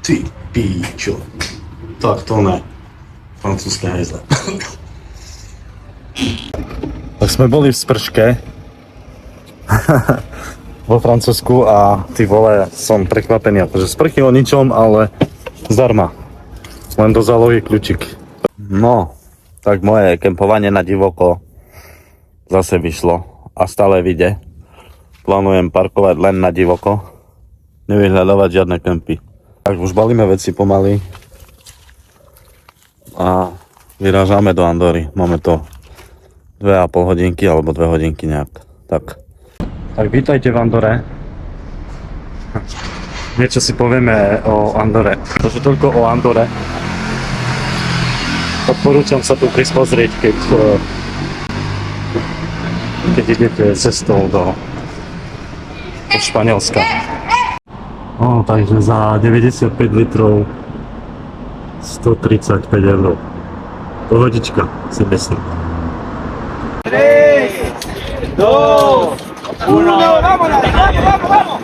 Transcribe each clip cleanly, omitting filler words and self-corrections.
Ty píčo. Tak to ne. Francúzske hajzle. Tak sme boli v sprške vo Francúzsku a ty vole, som prekvapený, akože sprchy o ničom, ale zdarma. Len do zálohy kľúčik. No, tak moje kempovanie na divoko zase vyšlo a stále vyjde. Plánujem parkovať len na divoko, nevyhľadávať žiadne kempy. Tak už balíme veci pomaly a vyrážame do Andory. Máme to 2,5 hodinky alebo 2 hodinky nejak. Tak vítajte v Andore. Niečo si povieme o Andore. Takže toľko o Andore. Odporúčam sa tu prísť pozrieť, keď idete cestou do Španielska. Takže za 95 litrov 135 eur. Pohodička, si myslím. 3, 2, 1, vámonos, vamos!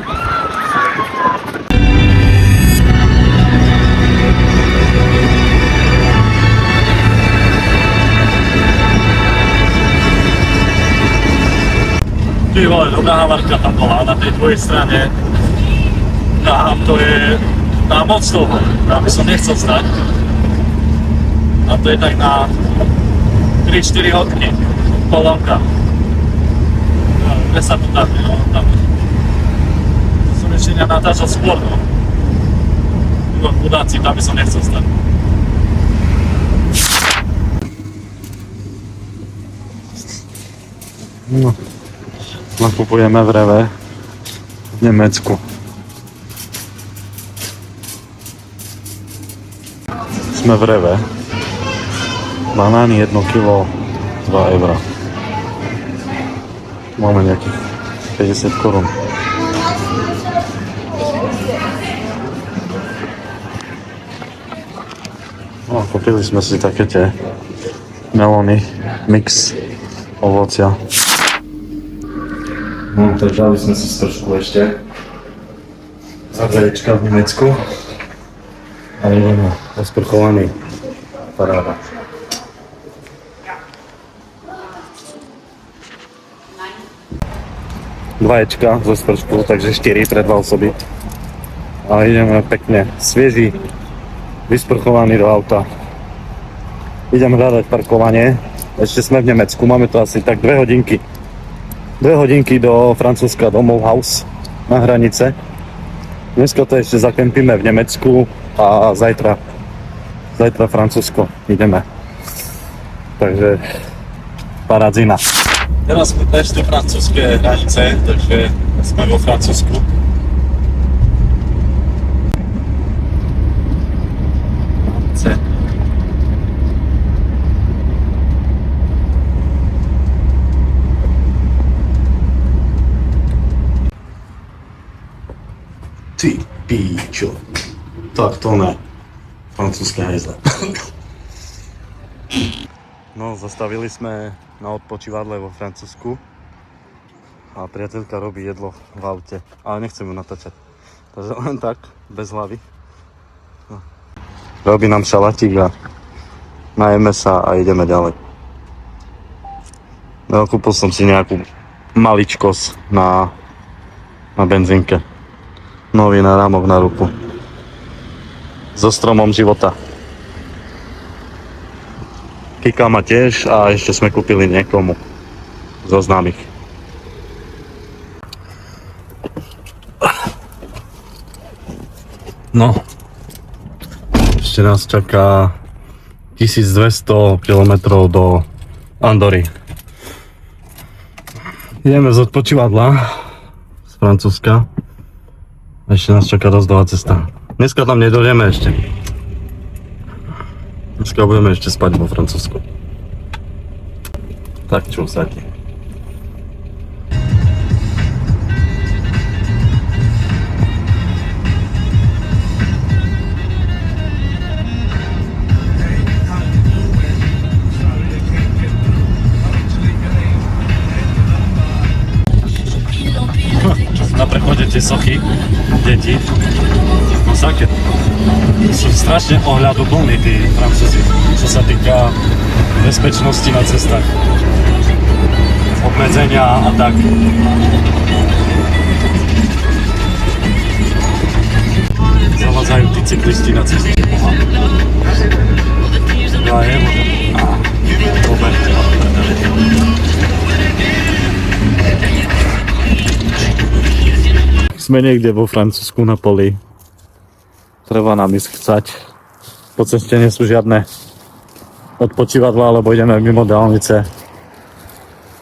Ty vole, dobrá havarka tam bola na tej tvojej strane. Tam to je moc dlho, tam by som nechcel stať. A to je tak na 3-4 hodky, polomka. Kde sa to tam, no, tam som ešte nenatáčal skôr, no. Chudáci, tam by som nechcel stať. No. Nakupujeme v Rewe v Nemecku. Sme v Rewe. Banány 1 kg 2 €. Máme nejakých 50 korún. No, kúpili sme si také tie melóny, mix ovocia. No, tak dali sme si trošku ešte za večka v Nemecku a ideme osprchovaný, paráda. Dvaječka zo spršku, takže 4 pre 2 osoby a ideme pekne svieži, vysprchovaný do auta. Ideme hľadať parkovanie, ešte sme v Nemecku, máme to asi tak 2 hodinky. 2 hodinky do Francúzska, do Mulhouse na hranice. Dneska to ešte zakempíme v Nemecku a zajtra Francúzsko ideme. Takže paradzina. Teraz sme prešli francúzske hranice, takže sme vo Francúzsku. Ty píčo. Tak to ne. Francúzske hajzle. No, zastavili sme na odpočívadle vo Francúzsku a priateľka robí jedlo v aute, ale nechcem ju natáčať. Takže len tak, bez hlavy. No. Robí nám šalatík a najeme sa a ideme ďalej. No, kúpil som si nejakú maličkosť na benzínke. Nový náramok na ruku. So stromom života. Kika ma tiež a ešte sme kúpili niekomu zo známych. No. Ešte nás čaká 1200 km do Andory. Ideme z odpočívadla z Francúzska. Ešte nás čaká dosť dlhá cesta. Dneska tam nedojdeme ešte. Dneska budeme ešte spať vo Francúzsku. Tak čo sa ti? Na prechode tie sochy, deti, masaker. Sú strašne ohľaduplní tí Francúzi, čo sa týka bezpečnosti na cestách. Obmedzenia a tak. Zavádzajú tí cyklisti na ceste. Ja je, Robert, sme niekde vo Francúzsku na poli. Treba nám ísť chcať. Po ceste nie sú žiadne odpočívadla, alebo ideme mimo diaľnice.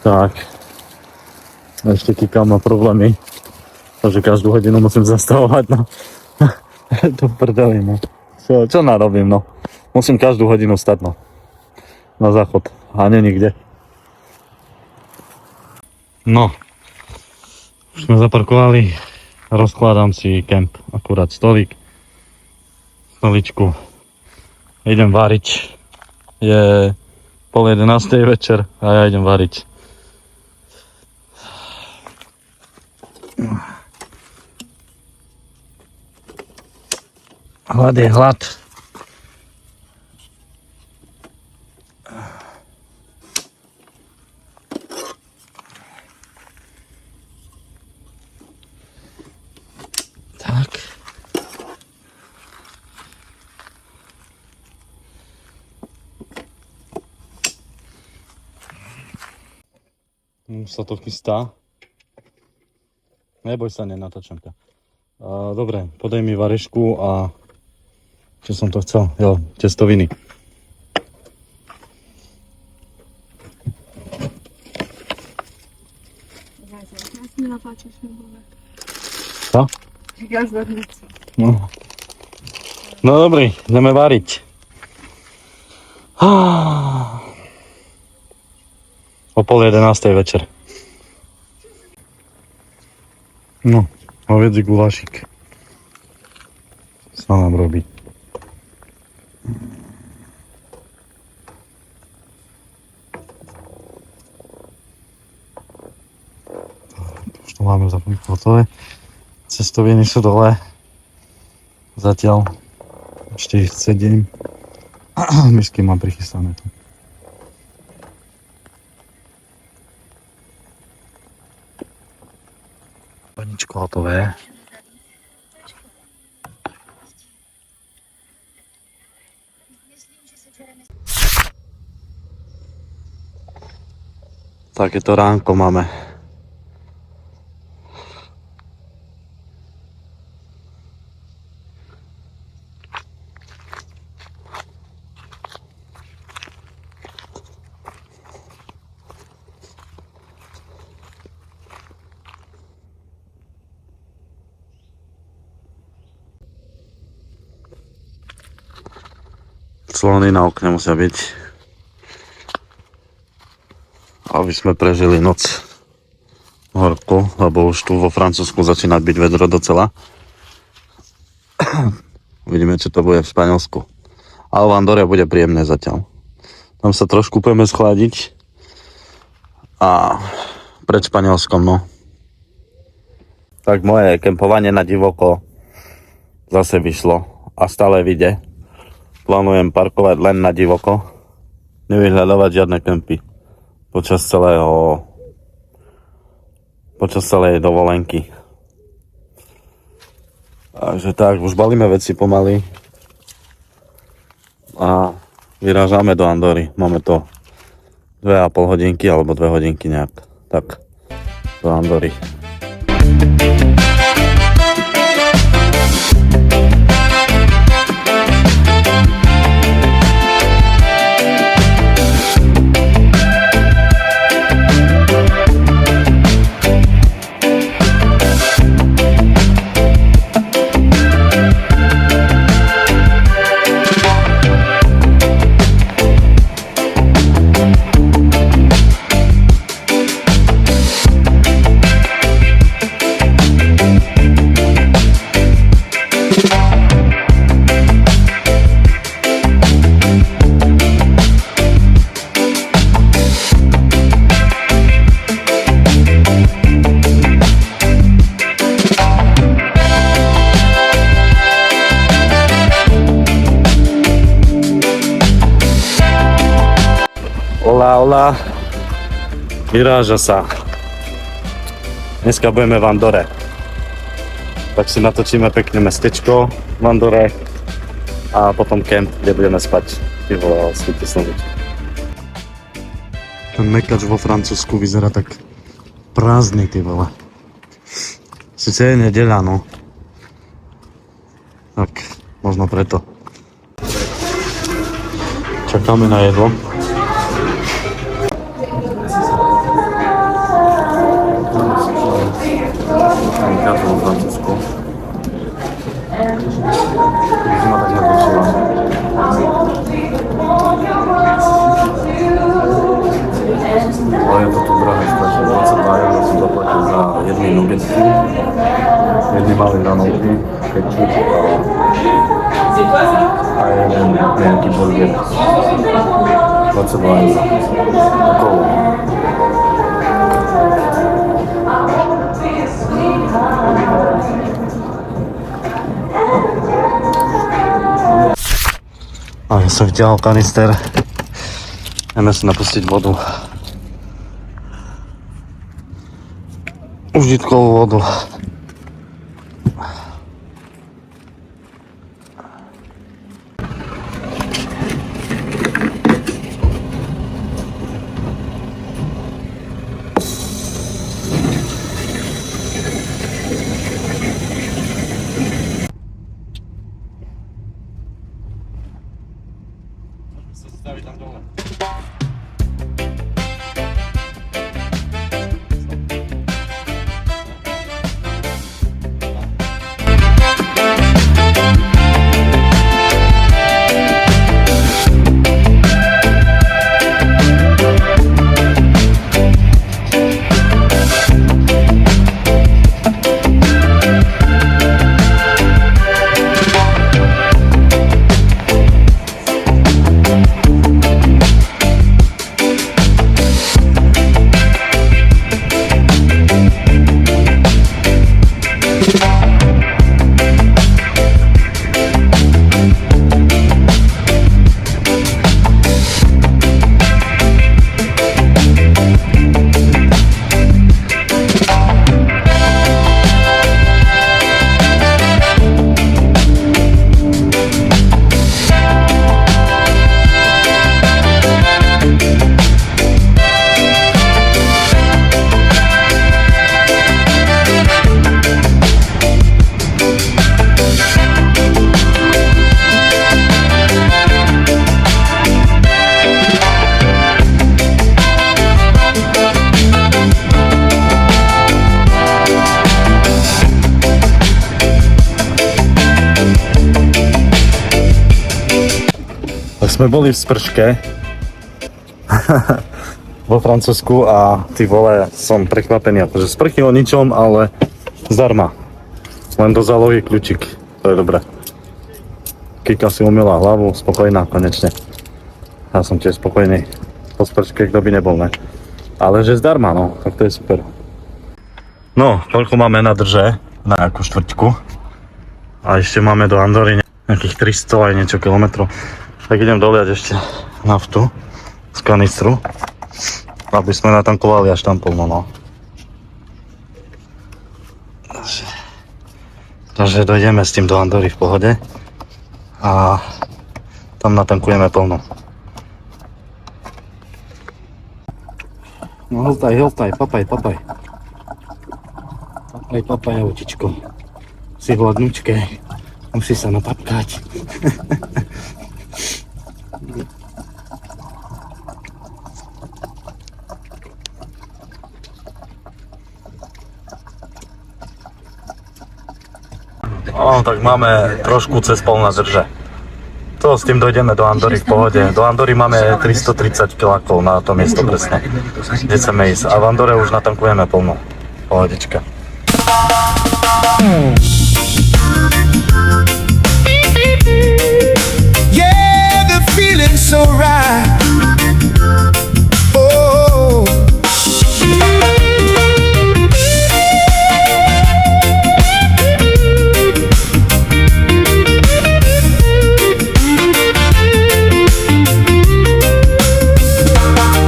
Tak. Ešte kýkam na problémy. Takže každú hodinu musím zastavovať, no. To prdeli, no. Čo narobím, no. Musím každú hodinu stať, no. Na záchod. A nie nikde. No. Už sme zaparkovali. Rozkladám si kemp. Akurát stolík. Stoličku. Idem variť. Je 10:30 večer a ja idem variť. Hlad je hlad. Tak. Už sa to chystá. Neboj sa, nenatočím ťa. Dobre, podaj mi varešku a čo som to chcel? Jo, testoviny. Co? No dobrý, ideme variť. O 10:30 večer. No, hovädzí gulášik sa nám robí. Už to máme za chvíľku hotové. Cestoviny sú dole. Zatiaľ ešte ich 7. Misky mám prichystané tu. Paničko hotové. Takéto ránko máme. Clony na okne musia byť, aby sme prežili noc horko, lebo už tu vo Francúzsku začína byť vedro docela. Uvidíme, čo to bude v Španielsku. Ale v Andore bude príjemné zatiaľ. Tam sa trošku budeme schladiť a pred Španielskom, no. Tak moje kempovanie na divoko zase vyšlo a stále vyjde. Plánujem parkovať len na divoko, nevyhľadávať žiadne kempy počas celej dovolenky. Takže tak, už balíme veci pomaly a vyrážame do Andory. Máme to 2,5 hodinky alebo 2 hodinky nejak, tak do Andory. hola. Vyráža sa. Dneska budeme v Andore. Tak si natočíme pekné mestečko v Andore a potom kemp, kde budeme spať. Ty vole, svíti slnečko. Ten mekač vo Francúzsku vyzerá tak prázdny, ty vole. Sice je nedeľa, no. Tak, možno preto. Čakáme na jedlo. Vo Francúzsku. Zima tak nedošla. Ale je to tu drahé, strašne 22 € som zaplatil za jedny nuggetky, jedny malé hranolky, ketchup a jeden nejaký burger. 22 €. Okolo. A ja som vyťahol kanister. Ideme si napustiť vodu. Užitkovú vodu. Sme boli v sprške vo Francúzsku a ty vole, som prekvapený, akože sprchy o ničom, ale zdarma. Len do zálohy kľúčik, to je dobré. Kika si umýla hlavu, spokojná konečne. Ja som tiež spokojný po sprške, kto by nebol, ne? Ale že zdarma, no, tak to je super. No, toľko máme na drže, na nejakú štvrťku. A ešte máme do Andory nejakých 300 aj niečo kilometrov. Tak idem doliať ešte naftu z kanistru, aby sme natankovali až tam plno, no. Takže dojdeme s tým do Andory v pohode a tam natankujeme plno. No hltaj, papaj. Papaj, autičko. Si hladnučké, musí sa napapkať. Tak máme trošku cez pol na drže. To s tým dojdeme do Andory v pohode. Do Andory máme 330 kilákov na to miesto presne, kde chceme ísť. A v Andore už natankujeme plno. Pohodička. Yeah, the feeling's so right. Oh.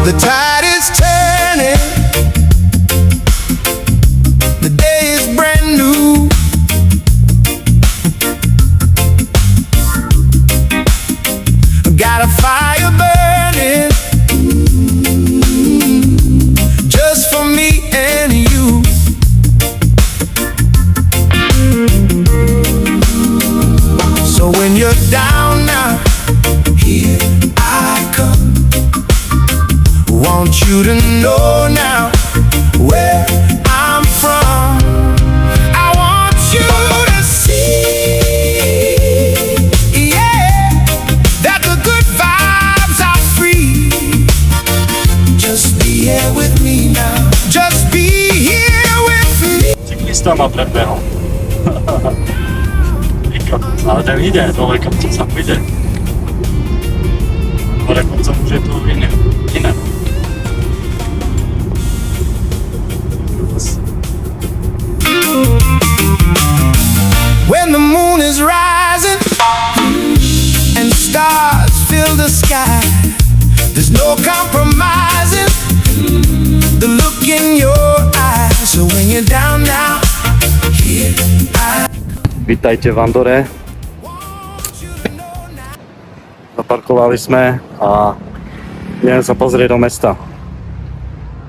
The you to know now where I'm from. I want you to see, yeah, that the good vibes are free. Just be here with me now. Just be here with me. Cyklista ma predbehol. Ale ten ide, dole kopcom sa pôjde. Hore kopcom už je to iné. When the moon is rising and stars fill the sky, there's no compromising the look in your eyes. So when you're down now, here I Vítajte v Andore. Zaparkovali sme a ideme sa pozrieť do mesta.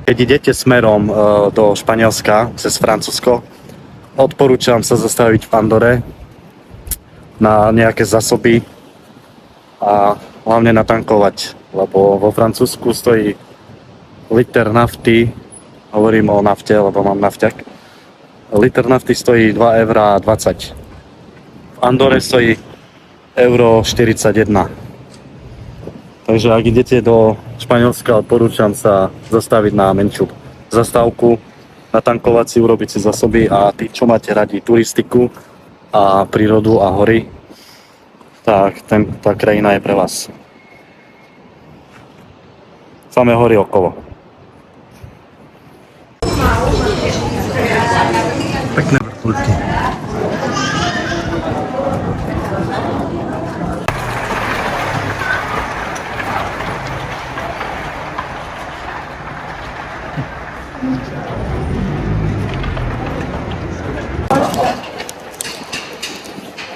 Keď idete smerom do Španielska cez Francúzsko, odporúčam sa zastaviť v Andore na nejaké zásoby a hlavne natankovať, lebo vo Francúzsku stojí liter nafty, hovorím o nafte, lebo mám nafťak, liter nafty stojí 2,20 €. V Andore stojí euro 41. Takže ak idete do Španielska, odporúčam sa zastaviť na menšiu zastávku, natankovať si, urobiť si zásoby a tí, čo máte radi turistiku a prírodu a hory, tak tá krajina je pre vás. Samé hory okolo. Pekné vrtulky.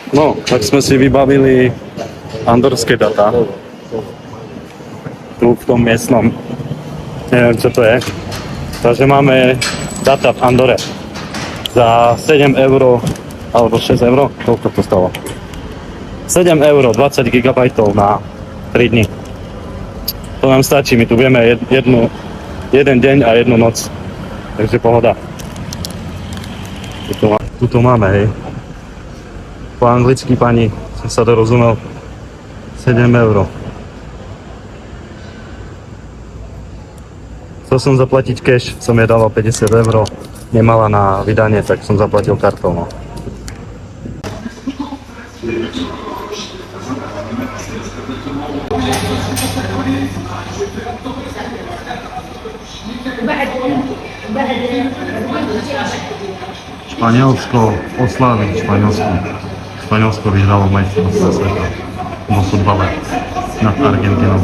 No, tak sme si vybavili andorské data. Tu v tom miestnom. Neviem, čo to je. Takže máme data v Andore. Za 7 € alebo 6 €, koľko to stalo? 7 €, 20 GB na 3 dni. To nám stačí, my tu vieme jeden deň a jednu noc. Takže pohoda. Tuto máme, hej. Po anglicky, pani, som sa dorozumel, 7 €. Chcel som zaplatiť cash, som jej dával 50 €, nemala na vydanie, tak som zaplatil kartou, no. Španielsko oslávi Španielsko vyhralo majstrovstvo sveta vo futbale nad Argentínou.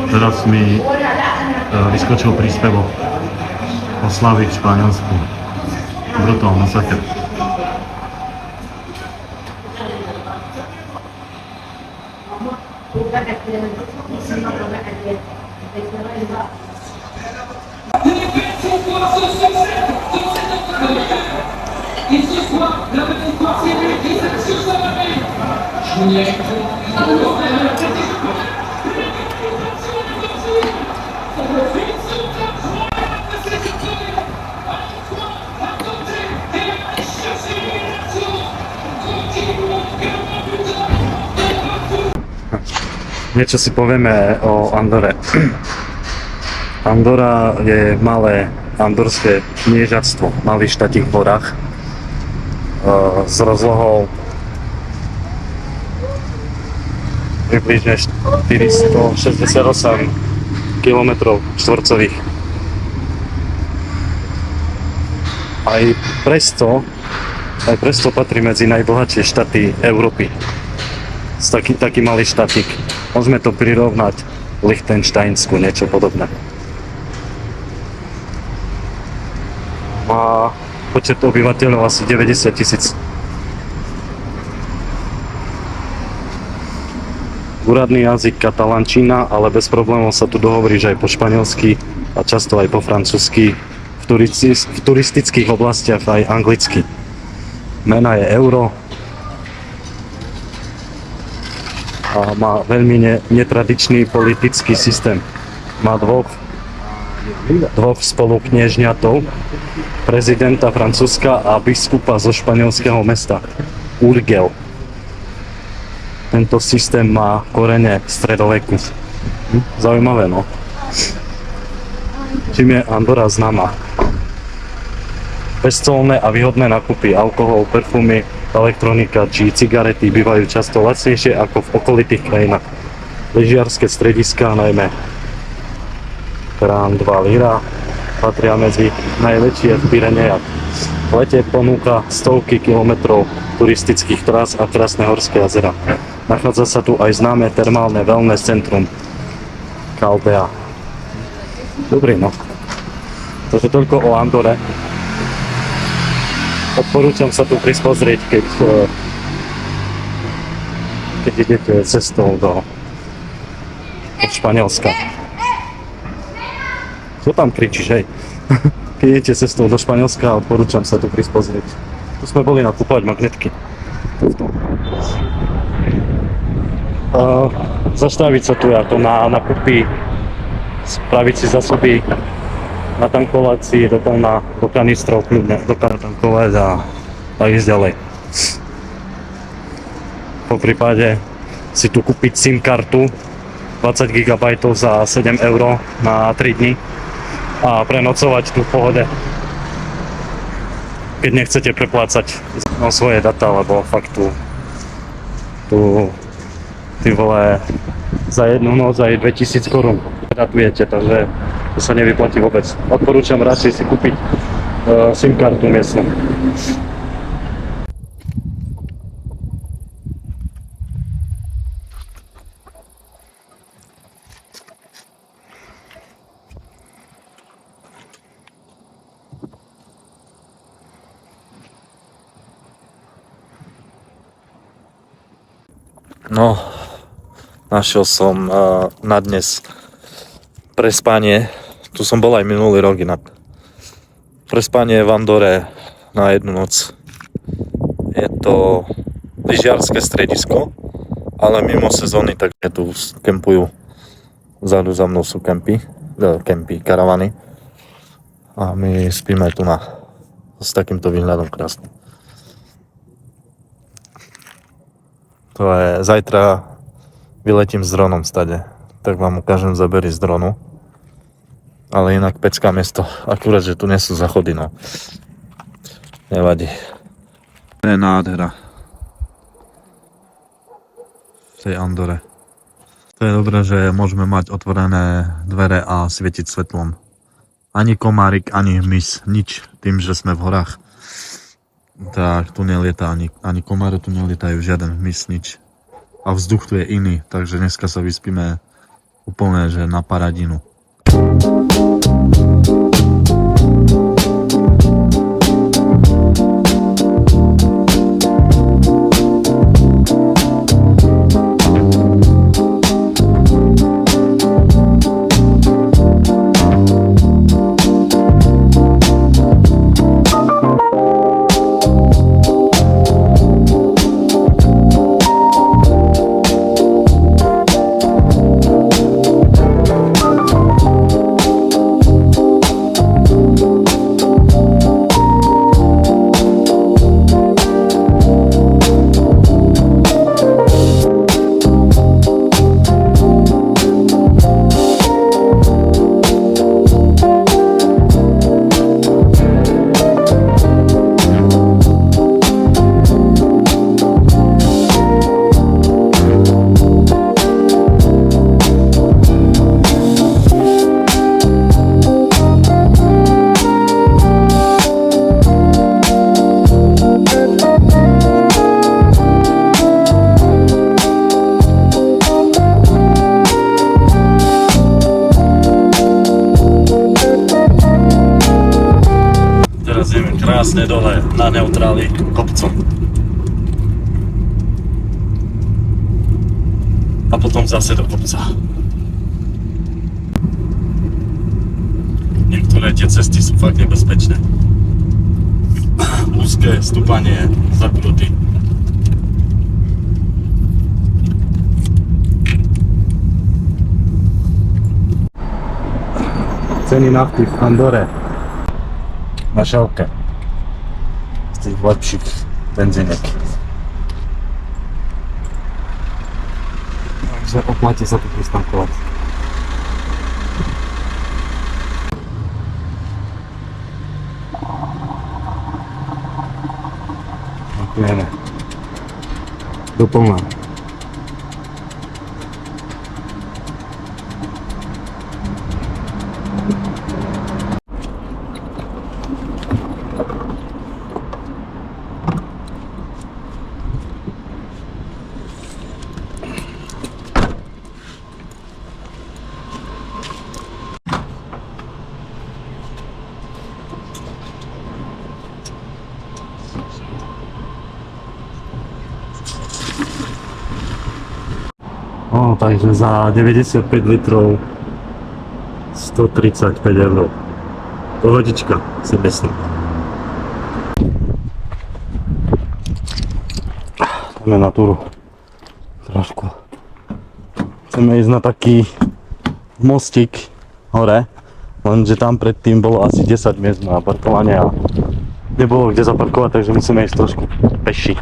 Teraz mi vyskočil príspevok oslavy v Španielsku. Brutál masaker. Niečo si povieme o Andore. Andora je malé andorské kniežatstvo, malý štátik v horách s rozlohou približne 468 km štvorcových. Aj presto patrí medzi najbohatšie štáty Európy. Taký malý štátik. Môžeme to prirovnať Lichtensteinsku, niečo podobné. Má počet obyvateľov asi 90 000. Úradný jazyk katalančina, ale bez problémov sa tu dohovoríš aj po španielsky a často aj po francúzsky. V turistických oblastiach aj anglicky. Mena je euro. A má veľmi netradičný politický systém. má dvoch spolukniežňatov, prezidenta Francúzska a biskupa zo španielského mesta Urgel. Tento systém má korene stredoveku. Zaujímavé, no. Čím je Andorra známa? Bezcolné a výhodné nákupy, alkohol, perfúmy, elektronika či cigarety bývajú často lacnejšie ako v okolitých krajinách. Lyžiarske strediská, najmä Grand Valira, patria medzi najväčšie v Pyrenejach. V lete ponúka stovky kilometrov turistických trás a krásne horské jazera. Nachádza sa tu aj známe termálne wellness centrum Caldea. Dobrý, no. Takže toľko o Andore. Odporúčam sa tu prísť pozrieť, keď idete cestou do Španielska. Čo tam kričíš, hej? Keď idete cestou do Španielska, odporúčam sa tu prísť pozrieť. Tu sme boli nakupovať magnetky. Zastaviť sa tu ako na nákupy, spraviť si zásoby, natankovať si do kanistrov kľudne, natankovať a ísť ďalej. Po prípade si tu kúpiť SIM kartu 20 GB za 7 € na 3 dni a prenocovať tu v pohode, keď nechcete preplácať svoje data, lebo fakt tu ty vole za jednu noc aj 2000 korún datujete, takže to sa nevyplatí vôbec. Odporúčam radšej si kúpiť SIM kartu miestnu. No, našiel som na dnes prespanie. Tu som bol aj minulý rok inak. Prespanie v Andore na jednu noc. Je to lyžiarske stredisko, ale mimo sezóny, takže tu kempujú. Vzadu za mnou sú kempy, karavany. A my spíme tu s takýmto výhľadom krásnym. To je, zajtra vyletím s dronom stade, tak vám ukážem zábery z dronu. Ale inak pecká miesto, akurát, že tu nie sú záchody, no. Nevadí. To je nádhera. V tej Andore. To je dobré, že môžeme mať otvorené dvere a svietiť svetlom. Ani komárik, ani hmyz, nič, tým, že sme v horách. Tak tu nelieta ani komáre, tu nelietajú žiaden hmyz, nič. A vzduch tu je iný, takže dneska sa vyspíme úplne, že na paradinu. Krásne dole na neutráli kopcom. A potom zase do kopca. Niektoré tie cesty sú fakt nebezpečné. Úzke stúpanie, zakruty. ceny nafty v Andore. Na šelke. Z tých lepších benzínek. Takže oplatí sa tu pristankovať. Ďakujeme. Doplňa. Takže za 95 litrov 135 eur. Pohodička, si myslím. Dáme na túru trošku. Chceme ísť na taký mostík hore, lenže tam predtým bolo asi 10 miest na parkovanie a nebolo kde zaparkovať, takže musíme ísť trošku peši.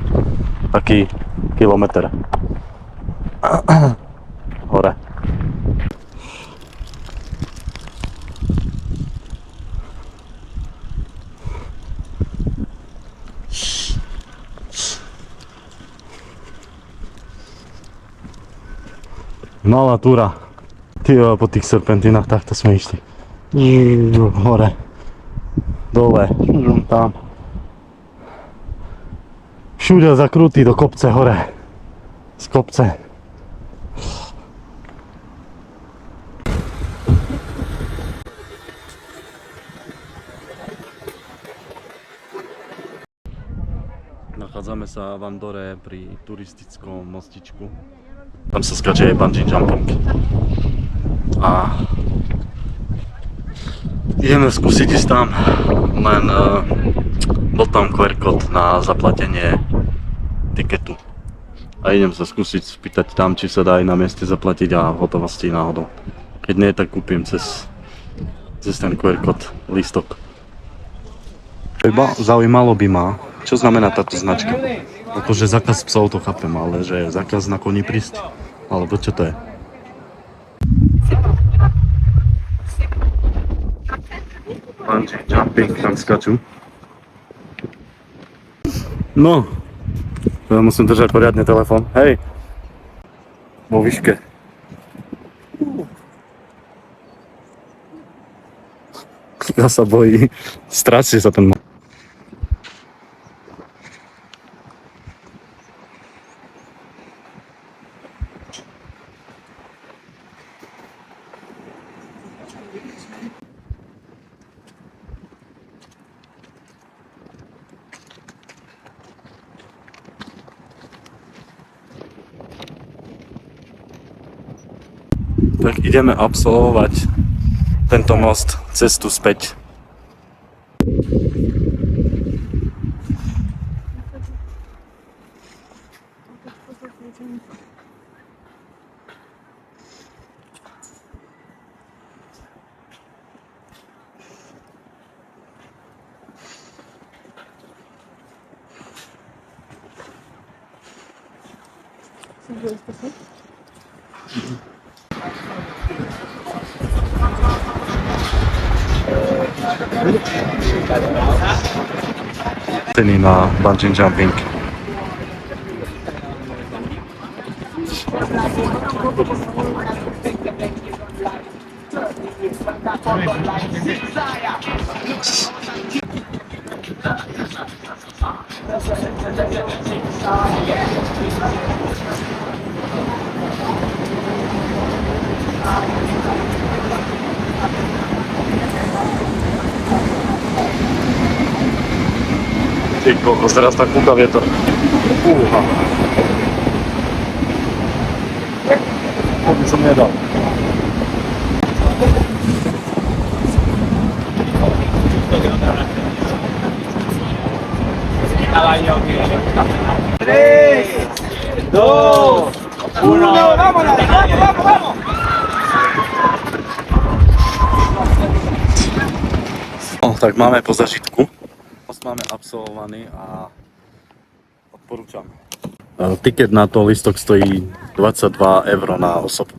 Taký kilometr. Hore. Malá túra. Ty po tých serpentínach takto sme išli. Hore. Dole. Tam. Všude zakrutý do kopce hore. Z kopce. Nachádzame sa v Andore pri turistickom mostičku. Tam sa skáče aj bungee jumping. A ideme skúsiť ísť tam, len bol tam QR kód na zaplatenie tiketu. A idem sa skúsiť spýtať tam, či sa dá aj na mieste zaplatiť a v hotovosti náhodou. Keď nie, tak kúpim cez ten QR kód lístok. Zaujímalo by ma, čo znamená táto značka? Akože zákaz psov to chápem, ale že je zákaz na koni prísť? Alebo čo to je? Bungee jumping, tam skačú. No, ja musím držať poriadne telefón. Hej! Vo výške. Ja sa bojí. Stráci sa ten. Tak ideme absolvovať tento most, cestu späť. Ceny na bungee jumping. Ty kokos, teraz tak kúka vietor. Fúha. To by som nedal. Tres, dos, uno, vámonos, vamos, vamos, vamos. tak máme po zažitku. Máme absolvovaný a odporúčam. Tiket na to listok stojí 22 € na osobu.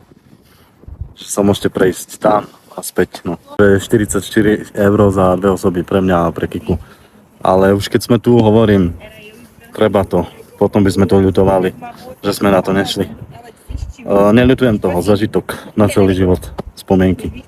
Že sa môžete prejsť tam a späť. No. To je 44 € za dve osoby pre mňa a pre Kiku. Ale už keď sme tu, hovorím, treba to. Potom by sme to ľutovali, že sme na to nešli. Neľutujem toho, zažitok na celý život, spomienky.